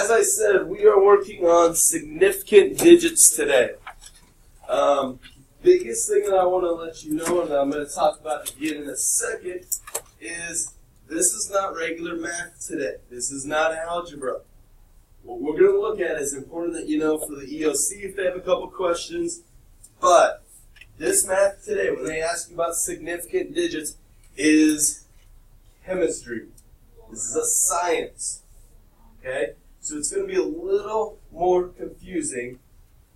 as I said, we are working on significant digits today. Biggest thing that I want to let you know, and I'm going to talk about again in a second, is this is not regular math today. This is not algebra. What we're going to look at is important that you know for the EOC if they have a couple questions. But this math today, when they ask you about significant digits, is chemistry. This is a science. Okay? So it's going to be a little more confusing.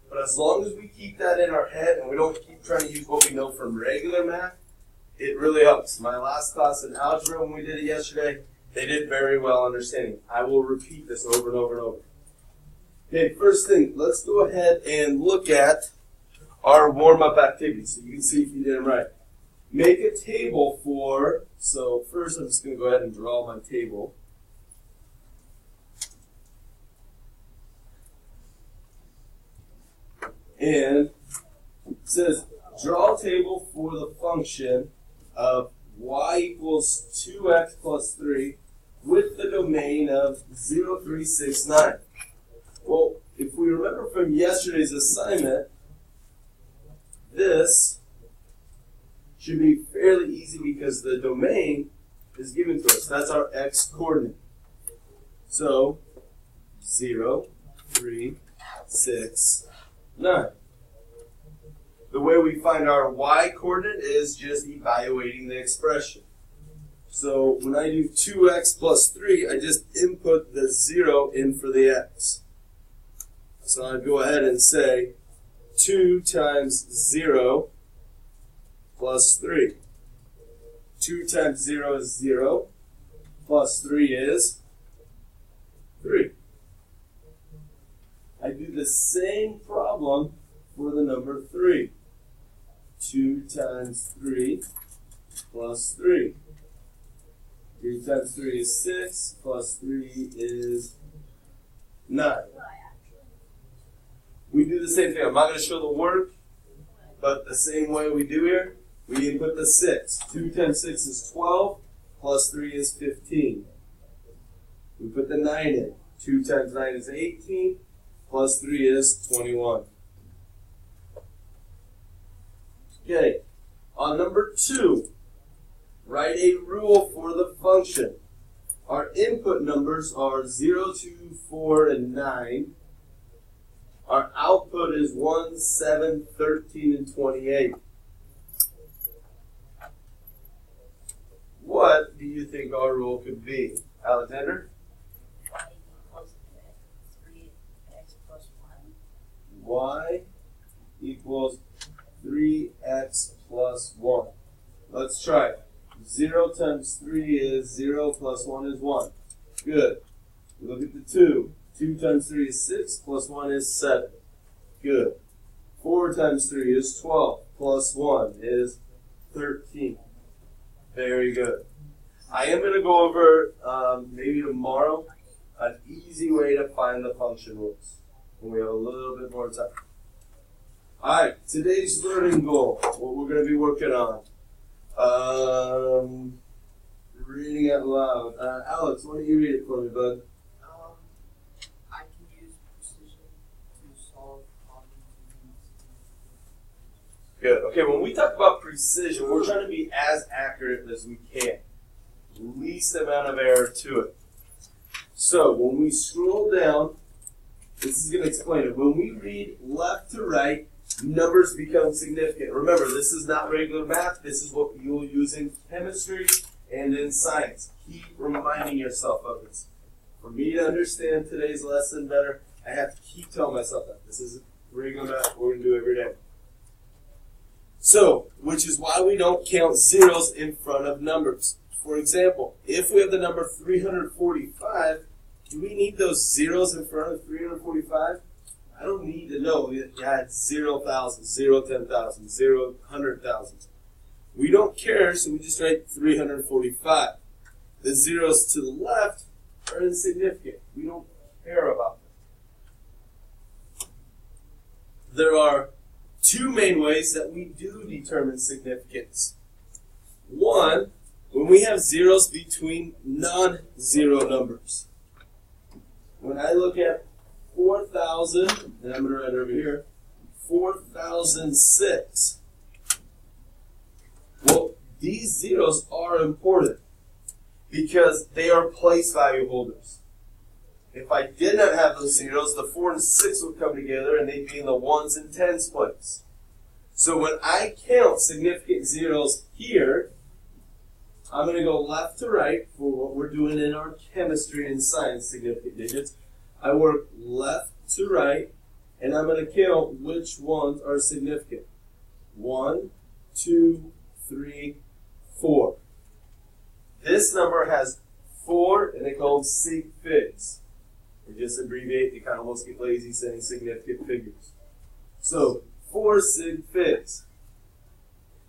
But as long as we keep that in our head and we don't keep trying to use what we know from regular math, it really helps. My last class in algebra, when we did it yesterday, they did very well understanding. I will repeat this over and over and over. Okay, first thing, let's go ahead and look at our warm-up activity so you can see if you did them right. Make a table for, so first I'm just going to go ahead and draw my table. And it says, draw a table for the function of y equals 2x plus 3 with the domain of 0, 3, 6, 9. Well, if we remember from yesterday's assignment, this should be fairly easy because the domain is given to us. That's our x coordinate. So, 0, 3, 6, 9. The way we find our y coordinate is just evaluating the expression. So when I do 2x plus 3, I just input the 0 in for the x. So I'd go ahead and say 2 times 0 plus 3. 2 times 0 is 0, plus 3 is 3. I do the same problem for the number 3. 2 times 3 plus 3. 3 times 3 is 6, plus 3 is 9. We do the same thing. I'm not going to show the work, but the same way we do here, we input the 6. 2 times 6 is 12, plus 3 is 15. We put the 9 in. 2 times 9 is 18, plus 3 is 21. Okay, on number 2, write a rule for the function. Our input numbers are 0, 2, 4, and 9. Our output is 1, 7, 13, and 28. What do you think our rule could be? Alexander? Y equals 3x plus 1. Let's try it. 0 times 3 is 0 plus 1 is 1. Good. Look at the 2. 2 times 3 is 6 plus 1 is 7. Good. 4 times 3 is 12 plus 1 is 13. Very good. I am going to go over, maybe tomorrow, an easy way to find the function rules when we have a little bit more time. Alright, today's learning goal, what we're going to be working on. Reading out loud. Alex, why don't you read it for me, bud? I can use precision to solve problems. Good. Okay, when we talk about precision, we're trying to be as accurate as we can. Least amount of error to it. So, when we scroll down, this is going to explain it. When we read left to right, numbers become significant. Remember, this is not regular math. This is what you'll use in chemistry and in science. Keep reminding yourself of this. For me to understand today's lesson better, I have to keep telling myself that. This is regular math we're going to do every day. So, which is why we don't count zeros in front of numbers. For example, if we have the number 345, do we need those zeros in front of 345? I don't need to know that you had 0,000, 0, 10,000, 0, 100,000. We don't care, so we just write 345. The zeros to the left are insignificant. We don't care about them. There are two main ways that we do determine significance. One, when we have zeros between non-zero numbers. I'm when I look at 4,000, and I'm going to write it over here, 4006. Well, these zeros are important because they are place value holders. If I did not have those zeros, the 4 and 6 would come together and they'd be in the 1s and 10s place. So when I count significant zeros here, I'm going to go left to right for what we're doing in our chemistry and science significant digits. I work left to right, and I'm going to count which ones are significant. 1, 2, 3, 4. This number has 4, and they call them sig figs. They just abbreviate, they kind of almost get lazy saying significant figures. So, 4 sig figs.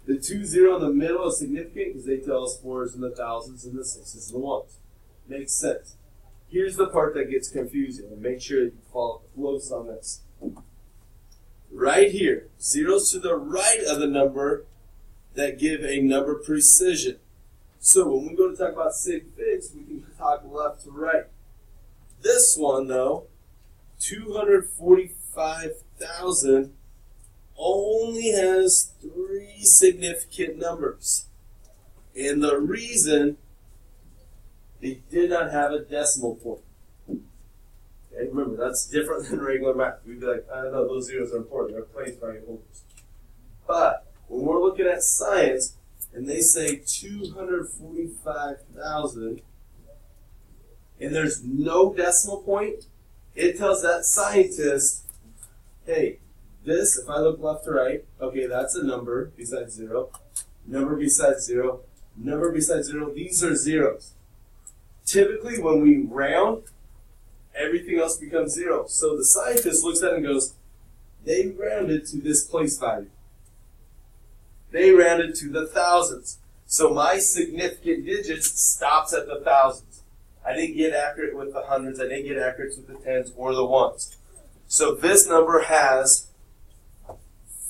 The 2, 0 in the middle is significant because they tell us 4s in the thousands and the 6s in the ones. Makes sense. Here's the part that gets confusing, and make sure that you follow close on this. Right here, zeros to the right of the number that give a number precision. So when we go to talk about sig figs, we can talk left to right. This one, though, 245,000, only has 3 significant numbers. And the reason, they did not have a decimal point. Okay, remember, that's different than regular math. We'd be like, I don't know, those zeros are important. They're place value holders. But when we're looking at science, and they say 245,000, and there's no decimal point, it tells that scientist, hey, this, if I look left to right, okay, that's a number besides 0, number besides 0, number besides 0, these are zeros. Typically, when we round, everything else becomes 0. So the scientist looks at it and goes, they rounded to this place value. They rounded to the thousands. So my significant digits stops at the thousands. I didn't get accurate with the hundreds. I didn't get accurate with the tens or the ones. So this number has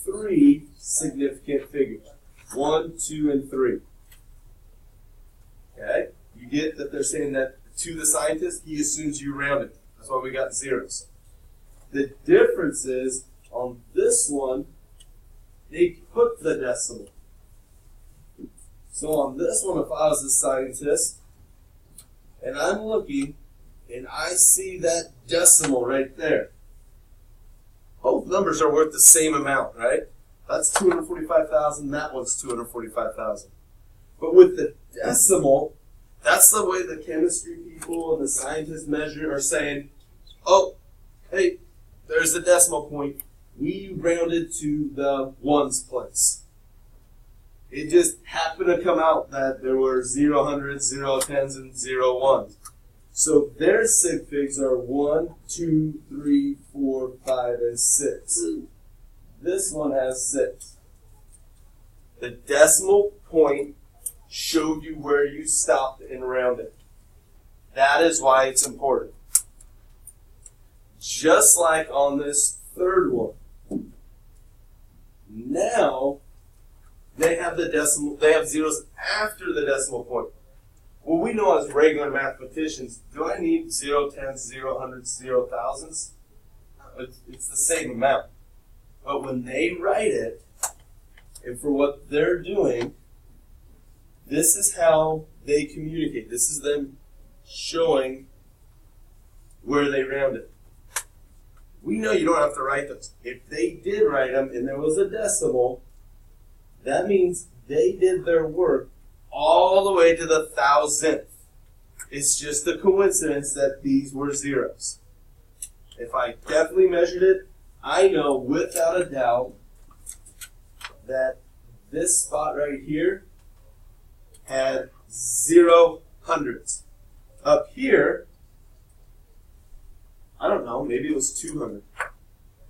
3 significant figures. 1, 2, and 3. Okay? You get that they're saying that to the scientist, he assumes you rounded. That's why we got zeros. The difference is, on this one, they put the decimal. So on this one, if I was a scientist, and I'm looking, and I see that decimal right there, both numbers are worth the same amount, right? That's 245,000, that one's 245,000. But with the decimal, that's the way the chemistry people and the scientists measure are saying, oh, hey, there's the decimal point. We rounded to the ones place. It just happened to come out that there were 0 hundreds, 0 tens, and 0 ones. So their sig figs are 1, 2, 3, 4, 5, and 6. This one has 6. The decimal point showed you where you stopped and rounded. That is why it's important. Just like on this third one. Now, they have the decimal, they have zeros after the decimal point. Well, we know as regular mathematicians, do I need 0 tens, 0 hundreds, 0 thousands? It's the same amount. But when they write it, and for what they're doing, this is how they communicate. This is them showing where they rounded. We know you don't have to write those. If they did write them and there was a decimal, that means they did their work all the way to the thousandth. It's just a coincidence that these were zeros. If I definitely measured it, I know without a doubt that this spot right here had 0 hundreds. Up here, I don't know, maybe it was 200.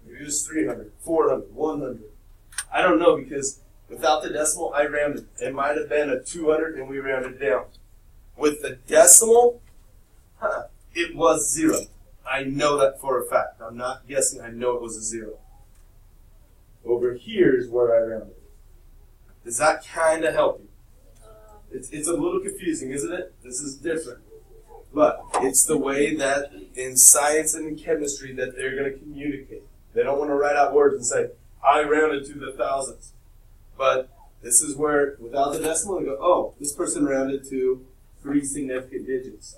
Maybe it was 300, 400, 100. I don't know, because without the decimal, I rounded. It might have been a 200 and we rounded down. With the decimal, it was 0. I know that for a fact. I'm not guessing, I know it was a 0. Over here is where I rounded. Does that kind of help you? It's a little confusing, isn't it? This is different. But it's the way that in science and in chemistry that they're going to communicate. They don't want to write out words and say, I rounded to the thousands. But this is where, without the decimal, they go, oh, this person rounded to 3 significant digits.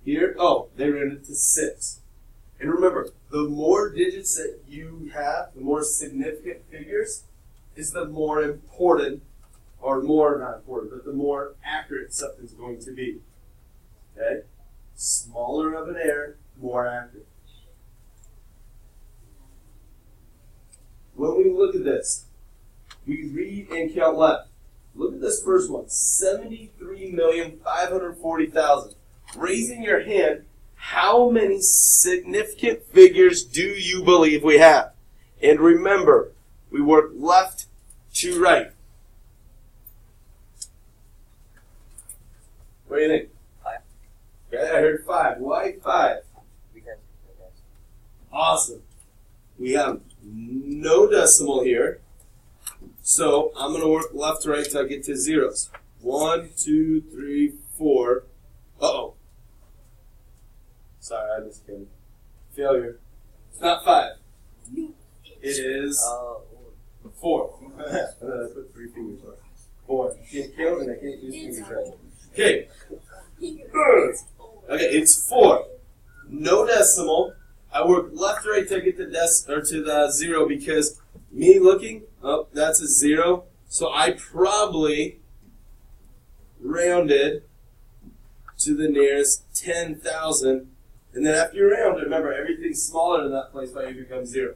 Here, oh, they rounded to 6. And remember, the more digits that you have, the more significant figures, is the more important, or more, not important, but the more accurate something's going to be. Okay? Smaller of an error, more accurate. When we look at this, we read and count left. Look at this first one, 73,540,000. Raising your hand, how many significant figures do you believe we have? And remember, we work left to right. What do you think? 5. Okay, I heard 5. Why 5? Because Awesome. We have no decimal here. So I'm going to work left to right till I get to zeros. 1, 2, 3, 4. Uh-oh. Sorry, I just kidding. Failure. It's not 5. It is 4. I put 3 fingers on it. 4. I can't count and I can't use fingers right. Okay. Okay, it's 4. No decimal. I work left to right till I get to the 0 because me looking, oh, that's a 0. So I probably rounded to the nearest 10,000. And then after you round, remember, everything's smaller than that place value becomes 0.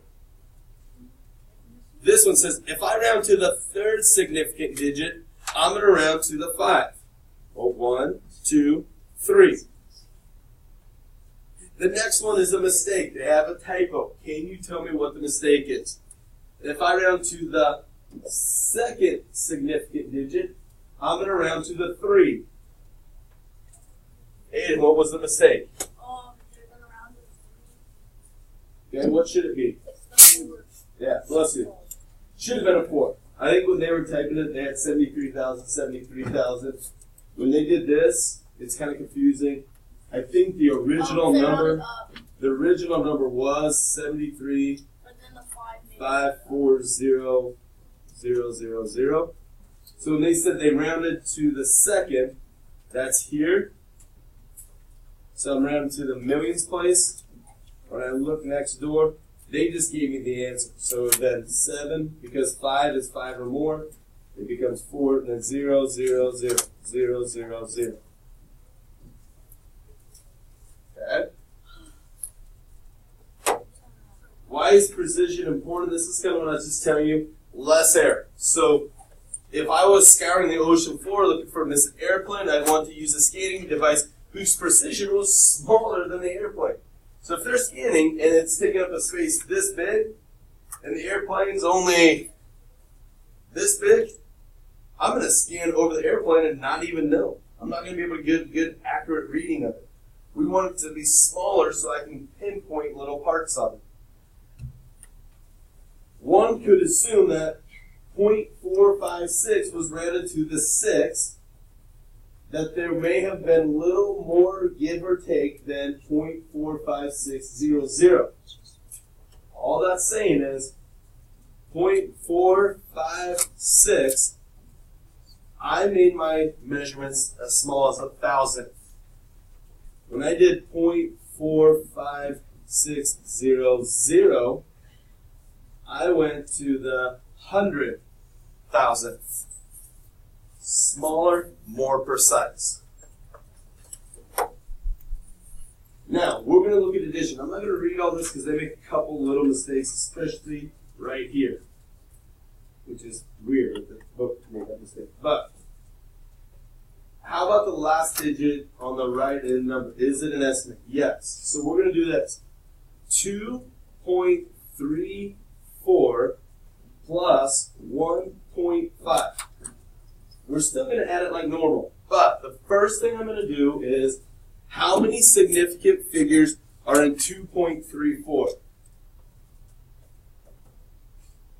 This one says, if I round to the 3rd significant digit, I'm going to round to the 5. Well, 1, 2, 3. The next one is a mistake. They have a typo. Can you tell me what the mistake is? If I round to the 2nd significant digit, I'm going to round to the 3. And what was the mistake? You're going to round to the 3. Okay, what should it be? It's the 4. Yeah, bless you. Should have been a 4. I think when they were typing it, they had 73,000, 73,000. When they did this, it's kind of confusing. I think the original number was 73. But then the 5 made 540000. So when they said they rounded to the 2nd, that's here. So I'm rounding to the millions place. When I look next door, they just gave me the answer. So then 7, because 5 is 5 or more, it becomes 4, and then 0, 0, 0, 0, 0, 0. Okay? Why is precision important? This is kind of what I was just telling you. Less error. So if I was scouring the ocean floor looking for a missing airplane, I'd want to use a scanning device whose precision was smaller than the airplane. So if they're scanning and it's taking up a space this big, and the airplane's only this big, I'm going to scan over the airplane and not even know. I'm not going to be able to get a good, accurate reading of it. We want it to be smaller so I can pinpoint little parts of it. One could assume that 0.456 was rounded to the 6, that there may have been little more give or take than 0.45600. All that's saying is 0.456, I made my measurements as small as 1,000. When I did 0.45600, I went to the 100,000th. Smaller, more precise. Now, we're going to look at addition. I'm not going to read all this because they make a couple little mistakes, especially right here, which is weird that the book made that mistake. But how about the last digit on the right end number? Is it an estimate? Yes. So we're going to do this. 2.34 plus 1.5. We're still going to add it like normal. But the first thing I'm going to do is how many significant figures are in 2.34?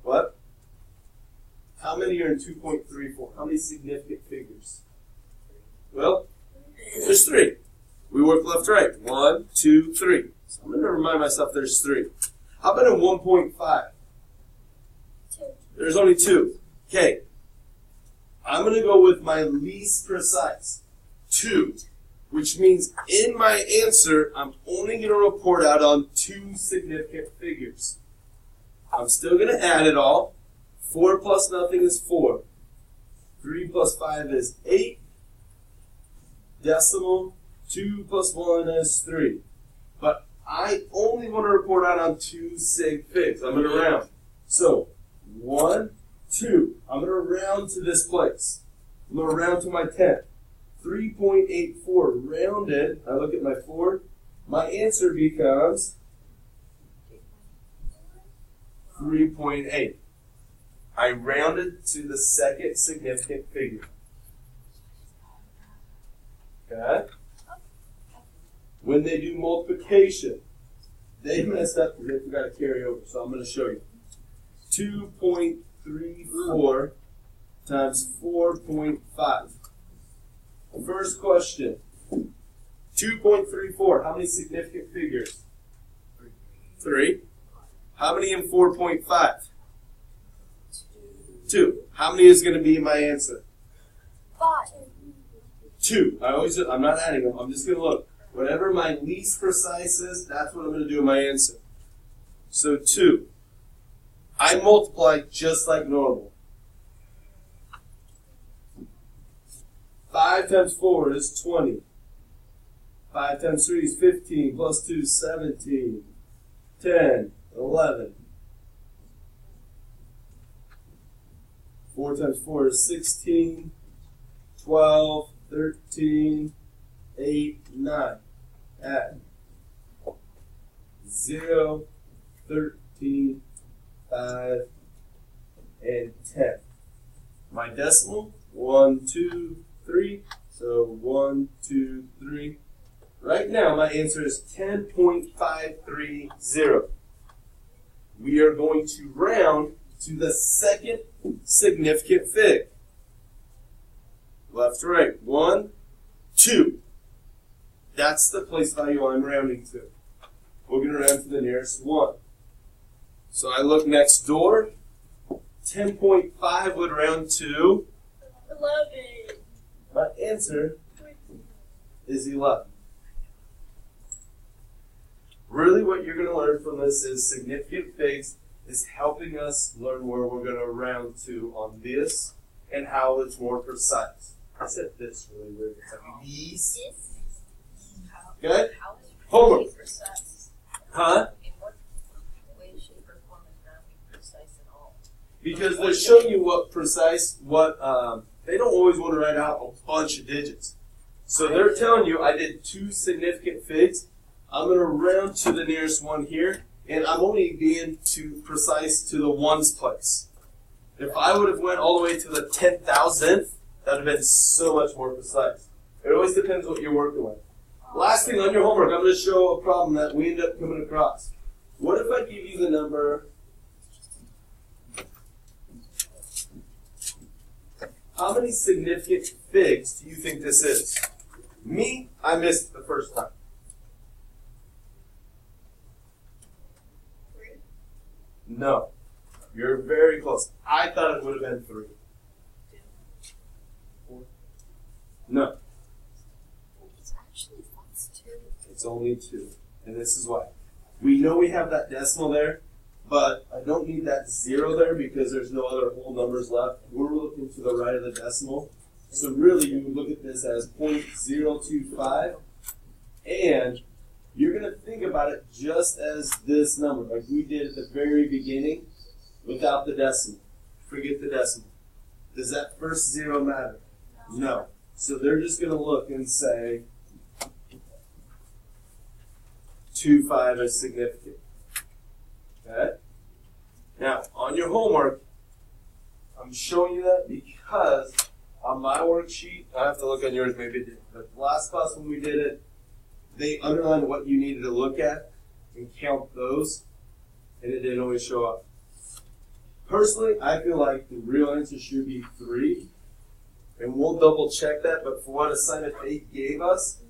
What? How many are in 2.34? How many significant figures? Well, there's 3. We work left to right. 1, 2, 3. So I'm going to remind myself there's 3. How about in 1.5? 2. There's only 2. Okay. I'm going to go with my least precise. 2. Which means in my answer, I'm only going to report out on 2 significant figures. I'm still going to add it all. 4 plus nothing is 4. 3 plus 5 is 8. Decimal. 2 plus 1 is 3. But I only want to report out on 2 sig figs. I'm going to round. So, 1, 2. I'm going to round to this place. I'm going to round to my 10. 3.84 rounded. I look at my 4. My answer becomes 3.8. I rounded to the second significant figure. Okay? When they do multiplication, they messed up because they forgot to carry over. So I'm going to show you. 2.34 times 4.5. First question. 2.34. How many significant figures? 3. How many in 4.5? 2. How many is going to be my answer? 5. 2. I'm not adding them. I'm just going to look. Whatever my least precise is, that's what I'm going to do in my answer. So 2. I multiply just like normal. 5 times 4 is 20. 5 times 3 is 15. Plus 2 is 17. 10. 11. 4 times 4 is 16. 12. 13. 8, 9. Add. 0, 13, 5, and 10. My decimal, 1, 2, 3. So 1, 2, 3. Right now, my answer is 10.530. We are going to round to the second significant fig. Left to right. 1, 2. That's the place value I'm rounding to. We're going to round to the nearest 1. So I look next door. 10.5 would round to 11. My answer is 11. Really what you're going to learn from this is significant figs is helping us learn where we're going to round to on this and how it's more precise. I said this really weird. It's like these. Good? Homework. Huh? In what way, shape, or form is rounding precise at all? Because they're showing you what precise, they don't always want to write out a bunch of digits. So they're telling you I did 2 significant figs. I'm going to round to the nearest one here, and I'm only being too precise to the ones place. If I would have went all the way to the 10,000th, that would have been so much more precise. It always depends what you're working with. Last thing on your homework, I'm going to show a problem that we end up coming across. What if I give you the number? How many significant figs do you think this is? Me, I missed it the first time. 3. No. You're very close. I thought it would have been 3. 4. No. It's actually that's 2. It's only 2. And this is why. We know we have that decimal there, but I don't need that 0 there because there's no other whole numbers left. We're looking to the right of the decimal. So really you would look at this as 0.025, and you're going to think about it just as this number, like we did at the very beginning without the decimal. Forget the decimal. Does that first 0 matter? No. So they're just going to look and say 25 is significant. Okay? Now, on your homework, I'm showing you that because on my worksheet, I have to look on yours, maybe it didn't, but last class when we did it, they underlined what you needed to look at and count those, and it didn't always show up. Personally, I feel like the real answer should be 3, and we'll double check that, but for what assignment they gave us,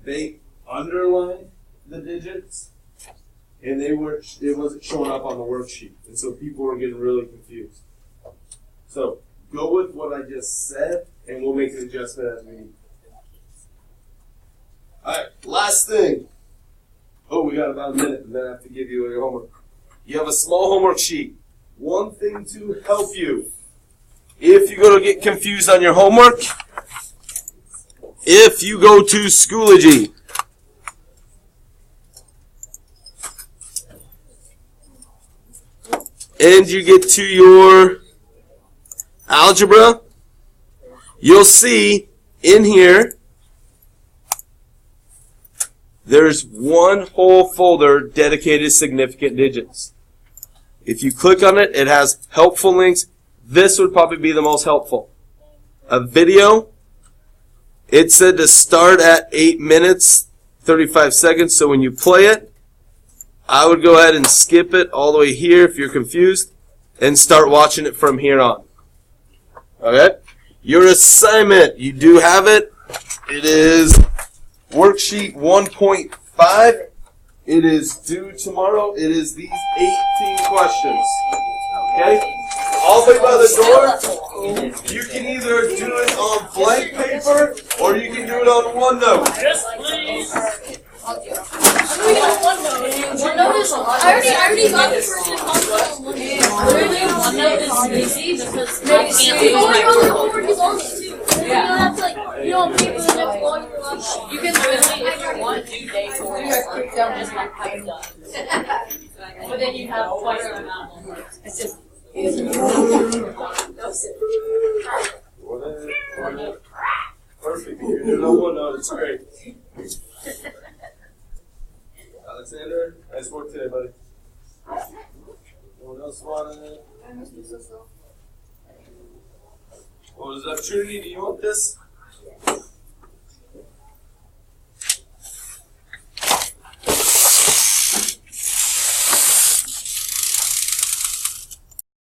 they underlined the digits, and it wasn't showing up on the worksheet, and so people were getting really confused. So go with what I just said, and we'll make an adjustment as we need. All right, last thing. Oh, we got about a minute, and then I have to give you your homework. You have a small homework sheet. One thing to help you. If you go to get confused on your homework, if you go to Schoology, and you get to your algebra, you'll see in here there's one whole folder dedicated to significant digits. If you click on it, it has helpful links. This would probably be the most helpful. A video. It said to start at 8 minutes, 35 seconds. So when you play it, I would go ahead and skip it all the way here if you're confused and start watching it from here on. Okay? Your assignment, you do have it. It is worksheet 1.5. It is due tomorrow. It is these 18 questions. Okay? All the way by the door, you can either do it on blank paper or you can do it on OneNote. Yes, please. I already got the first OneNote is easy because I can't do homework it. is on it too. You don't have to on paper the next one. You can literally, if you want, do day 4 homework, just like I'm done. But then you have twice the amount of homework. It's just Perfect. If you're doing on OneNote, it's great. Alexander, nice work today, buddy. Anyone else want to? What was up, Trinity? Do you want this?